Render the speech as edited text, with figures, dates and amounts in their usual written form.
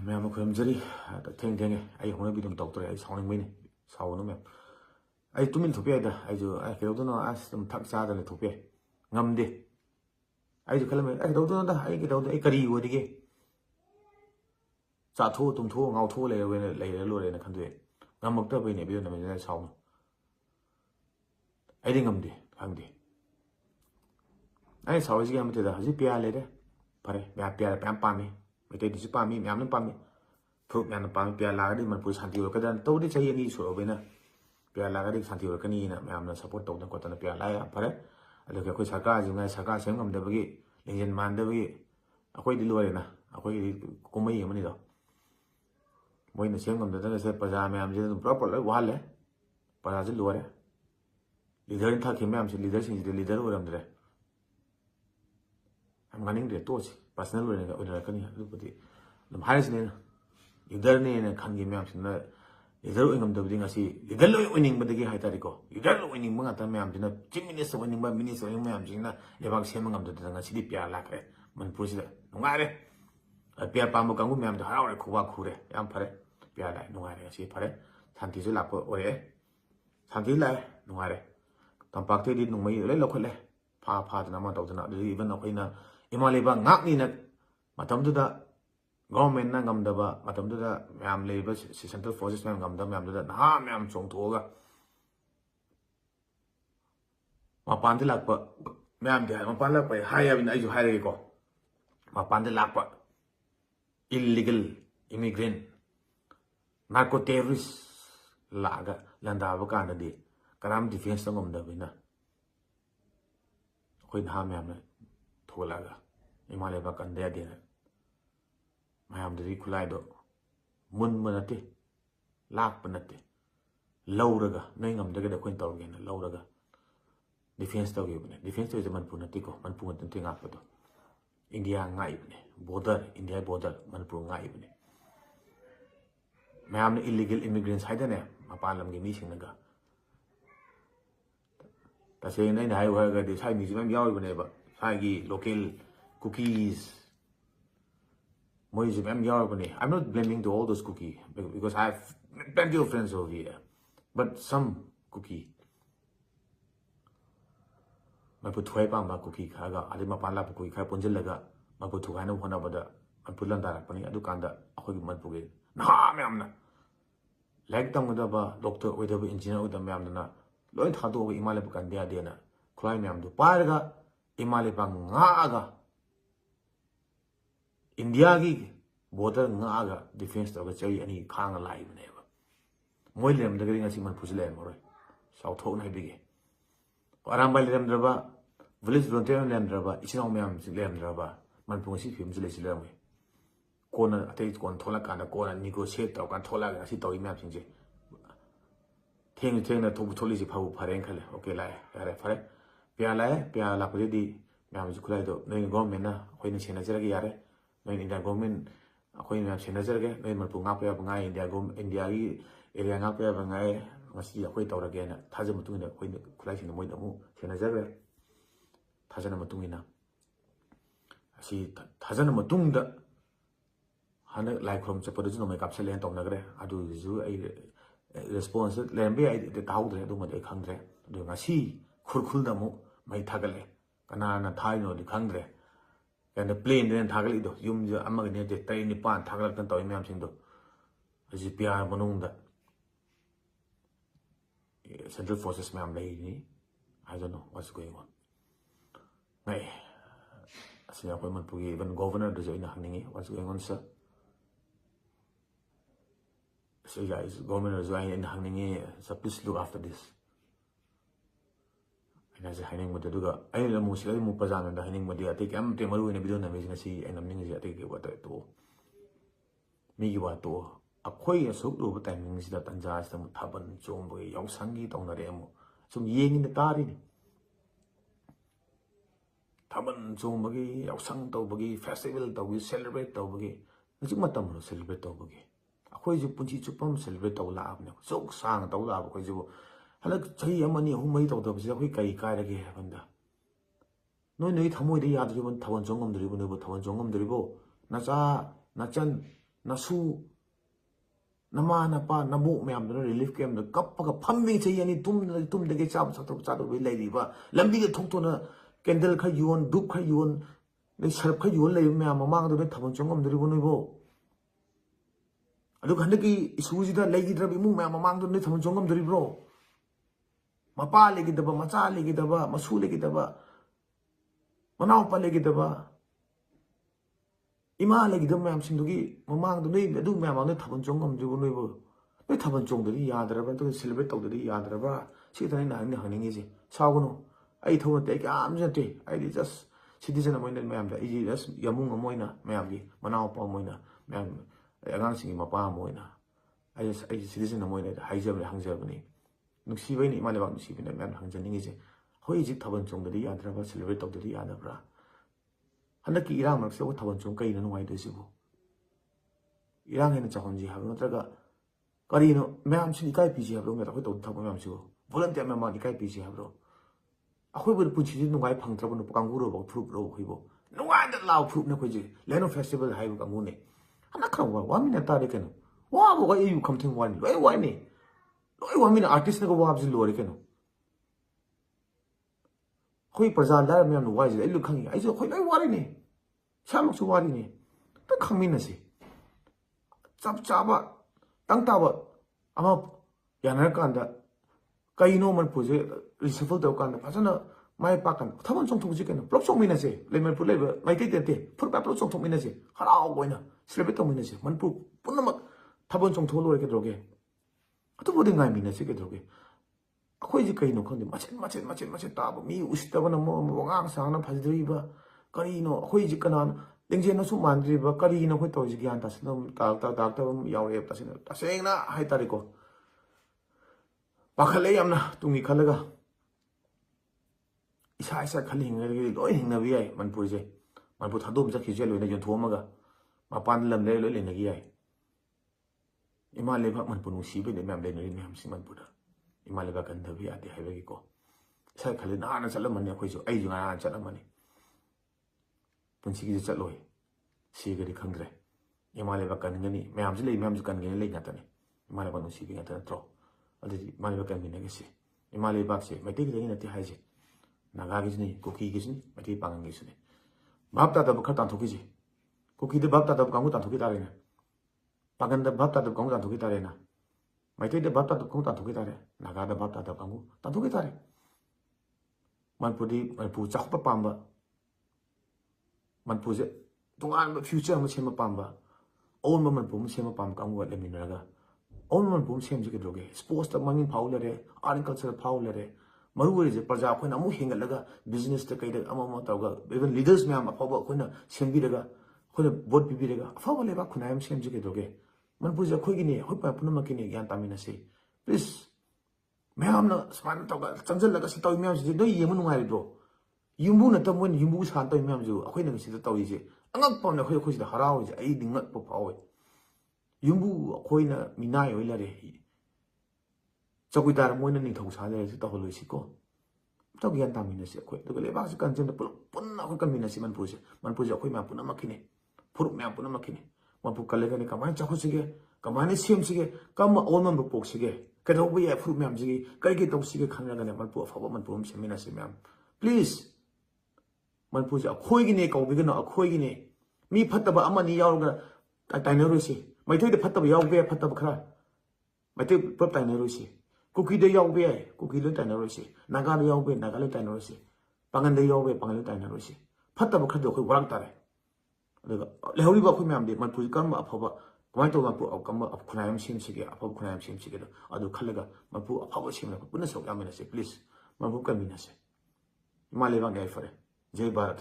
Mẹ mà khuyên diri theng theng ai hone bidum tok tore ai sawning mai ni sawnu mem ai tumin thupe da ai jo ai kelo no as tum thak cha da le thupe ngam de ai jo khala me ai do da ai ke do ai kari wo dige cha thu tum thu ngau thu le lo le na khan de ngam mak ta bai ne bi na me na saw ai de ngam de khang de ai saw ji ga me te da ji pya le de pare ya pya pam pa miไม่ได้ดิสปามีแม่น้ำปามีพวกแม่น้ำปามีเปียลาก็ได้มันพูดสันติวก็ได้ตัวที่ใช้ยันนี่ส่วนไปนะเปียลาก็ได้สันติวก็นี่นะแม่น้ำสปอร์ตตัวนั้นก็ตอนนั้นเปียลาอ่ะพอแล้วแล้วก็คุยสักการจึงไงสักการเสียงกันเดี๋ยวไปเลี้ยงมันเดี๋ยวไปคุยดีล้วนเลยนะคุยกูไม่ยังมันนี่หรอกมวยในเสียงกันเดี๋ยวนั้นเสร็จประจาแม่น้ำจะต้องปรับปรุงเลยวันเลยประจาจะล้วนเลยลีดเดอร์นี่ถ้าเข้มแม่น้ำจะลีดเดอร์สิ่งที่ลีดเดอร์ว่าทำได้ทำงานนี้เดี๋ยวตัวสิpersonal way ga udara kani lu pati lam hais ne leader ne ne khan gi myam sin na leader ingam da biding asi leader lo winning badagi hai tari ko leader lo winning ma ta myam sin na chief minister winning ba minister winning myam sin na lebak sem ngam da da ngasi di pya la kre man pur si da nunga re pya pa mo kang myam da haraw re khuwa khu re yam phare pya la nunga re asi phare santi su la ko ore santi la nunga re tampak te di nungmai le lo khole pha da na ma taw da na even akoi na Imaleba ngak ni na matam tu da government na ngam da ba matam tu da myam labor central forces na ngam da myam tu da na myam chong tho ga ma pan de lak pa myam de ma pan lak pa hai ya bin ai ju hai re ko ma pan de lak pa illegal immigrant narco terrorist la ga landa ba kan da di karam defense ngam da bina khoi na myam na थोलागा इमाले बा कंदे देना ma'am दरी खुलाय दो मुन मनते लाख बनते लौरगा नै ngam दगे दखोइन तौगे न लौरगा डिफेंस तौगे बने डिफेंस तो मनपुर नति को मनपुर नति ngak पतो इंडिया ngai बने border India border Manipur ngai बने मैम ने इलीगल इमिग्रेंट्स हाइदने मपान लमगे मी सिंगगा तसे नै नाइ होगा दि साइ मिजिमम याव बने बा Hagi local cookies. I'm not blaming to all those cookies because I have plenty of friends over here. But some cookie. My put twelve pound cookie kaga. I did my panla cookie kai punjelaga. My put two kind of one about the and put on that pony. I do kanda a hook mud pugi. Nah, mamma. Like them with the doctor with the engineer with the mamma. Loin hado with Imalapukan dia dinner. Climb yam to Paraga. इमाले बा ngaga India की border ngaga defence तो चई अनि खांग लाई बनेबा मोय लेम दगरि ngasi man phusle moroi sau thok nai bige aram bai lem draba village volunteer lem draba ichinaw myam lem draba man phung si phim jule silam we kona atei kon thola kana kona negotiate taw kan thola ngasi taw myam singje theng na thobu tholi si phau phareng khale okay lai yare phare प्या लापदे दी ma'am जो खुलाई दो नई government ना कोई ने सेना जरगे यारे नई इंडिया गवर्नमेंट कोई ने सेना जरगे नई मनपु ngap ya bangai इंडिया की area ngap ya bangai ngasi कोई तौरगे ना थाजे मतुंग ने कोई खुलाई सिन मोइ दमु सेना जरगे थाजन मतुंग ना asi थाजन मतुंग द हन लाइ ख्रोम चपदु नो मेकअप से लेन तौनगरे अदु जु ai response lembe ai de taudre दु मदे खंगरे दु ngasi खुरखुल दमु mai thagale kana na thai no di khangre kan plane den thagali do yum je amag ne de tai ni pan thagalak tan toy myam sing do ji pia manung da central forces myam lei ni I don't know what's going on nai asia ko man pugi even governor do join hangni what's going on sir so guys governor join in hangni so please look after this ina je haining mo duga ai la mu sila mu pajana da haining mo dia te kam te maru ne video na me ngasi ai nam ning je ate ke wa to mi gi wa to akhoi asuk lu ba timing si da tanja sa mu thaban chom bo yaw sangi tong na re mo sum yeng ni ta ri ni thaban chom ba gi yaw sang to ba gi festival to gi celebrate to ba gi ji matam ro celebrate to ba gi akhoi ju punchi chupam celebrate to la ab ne sok sang to la ba khoi ju halak chai amani humai to da bisi khoi kai kai rage banda noi noi thamoi de yad jibon thawan jongam dri bo thawan jongam dri bo na cha na chan nasu nama napa namu me am do relief camp do kap ka phammi chei ani tum de ge cham sa to cha do lai ri ba lambi ge thok to na candle kha yon dup kha yon nei sarp kha yon lai me am mang do ne thabon chongam dri bo noi bo adu khande ki isu ji da lai gi dra bi mu me am mang do ne thabon chongam dri bro mapa le gi da ba macha le gi da ba masu le gi da ba manau pa le gi da ba ima le gi da me am sing do gi mamang do nei adu me am ne thabon chongam dri bo noi bo nei thabon chong dri ya dra ba to celebrate to dri ya dra ba si da na ni haning gi ji saw go no ai thon te ka am jate ai di just citizen amoina me am da i just yamung amoina me am gi manau pa amoina me am agang sing ma pa amoina ai citizen amoina hai jab hang jab ni nuksi bai ni ma le ba nuksi bi me am hang jan ni ji hoi ji thabon chong dri ya dra ba celebrate to dri ya da bra handa ki irang mak se ko thabon chong kai na nuai de si bo irang hen cha hon ji ha no tra ga kari no me am sin kai pi ji ha bro me ta ko to thabon me am si bo volunteer me ma di kai pi ji ha bro akhoi bu pu chi nuai phang tra bo no kang gu ro bo phru ro khoi bo nuai da law phru na khoi ji leno festival hai bu kang gu ne hana kha wa mi na ta de ken wa bo ga yu kham thing wan loi wa ni loi wa mi na artist na ko wa ji lo re ken khoi praja la me am no wa ji ai lu khang ai jo khoi loi wa ri ni cha mak su wa ri ni ta khang mi na si chap cha ba tang ta ba ama ya na kan da kai no man pu je reshuffle do kan da phasana mai pa kan thabon chong thong ji ken plok chong mi na se le man pu le ba mai te te phur pa plok chong thong mi na se harao go na celebrate to mi na se man pu punna mak thabon chong thol lo ke do ge atu bo de ngai mi na se ke do ge akhoi ji kai no khon de machet ta ba mi usta ba na mo nga sang na phaj dri ba kari no akhoi ji kana lengje no su man dri ba kari no khoi to ji gyan ta snom ta yaw re ta sin ta seng na hai ta ri ko pakhale yamna tungi khalaga isa khali hinga loi hingna bi ai manpur je manpur thadom ja khije loina jon thomaga mapan lam le loi lena gi ai ima le bak manpur nu si be ne mam le ne mam si manpur da ima le bak kan da bi ade hai gi ko isa khali na na chalam man ne khoi jo ai ju na chalam man punsi gi chaloi si ga ri khangre ima le bak kan ngani mam ji le mam ju kan ngani le ngata ne ima le bak nu si bi ngata tro adi ima le bak kan ngani se ima le bak se mai te gi ne ti hai je naga gisni koki gisni mati pangang gisni bapta da bakha tan thoki ji koki de bapta da kangu tan thoki tare na pagan da bapta da kangu tan thoki tare na mai te de bapta da kangu tan thoki tare naga da bapta da kangu tan thoki tare manpudi manpu chak pa pamba manpu je tungan future ma chema pamba on ma manpu ma chema pam kangu le minraga on manpu ma chem ji ke doge sports ta mangin phau le re agriculture phau le re maru je praja khoi na mu hinga laga business ta kai da ama ta ga even leaders me am phau khoi na sembi daga khoi na vote bi daga phau le ba khunai am sem ji ke doge man pu je khoi gi ni hoi pa puna ma ki ni gyan tamina se please me am na sman ta ga chanjal laga si taw me am ji do yemu nu ngai do yumbu na ta mon yumbu san taw me am ju khoi na si ta taw ji angak pam na khoi khoi ji harao ji ai dingat po phau yumbu khoi na minai oi la re chokidar moina ni thau sa le ta holoi si ko to gyan ta min se khoi to le ba si kan chen pun na ko kan min si man pu je khoi ma pun ma khine phur me pun ma khine man pu kale ne kamai cha khu sige kamai ne sim sige kam on man bu pok sige ka do bu ye phur me am sige kai ke to sige khan ga ne man pu fa ba man pu se min si me please man pu je khoi gi ne ko bi ga no khoi gi ne mi phatta ba ama ni yaw ga tai na ro si mai thoi de phatta ba yaw be phatta ba khara mai te prop tai na ro si Cookie de yaw be cookie le tai na ro si naga le yaw be naga le tai na ro si pangan de yaw be pangan le tai na ro si phatta ba khad do khoi warak tare daga le hori ba khoi me am de man pu kam ba pha ba kamai to ma pu kam ba khunai am sim si ge apha khunai am sim si ge adu khalaga man pu apha ba sim la puna sok am na se please man pu kam na se ma le ba ngai fare jai bharat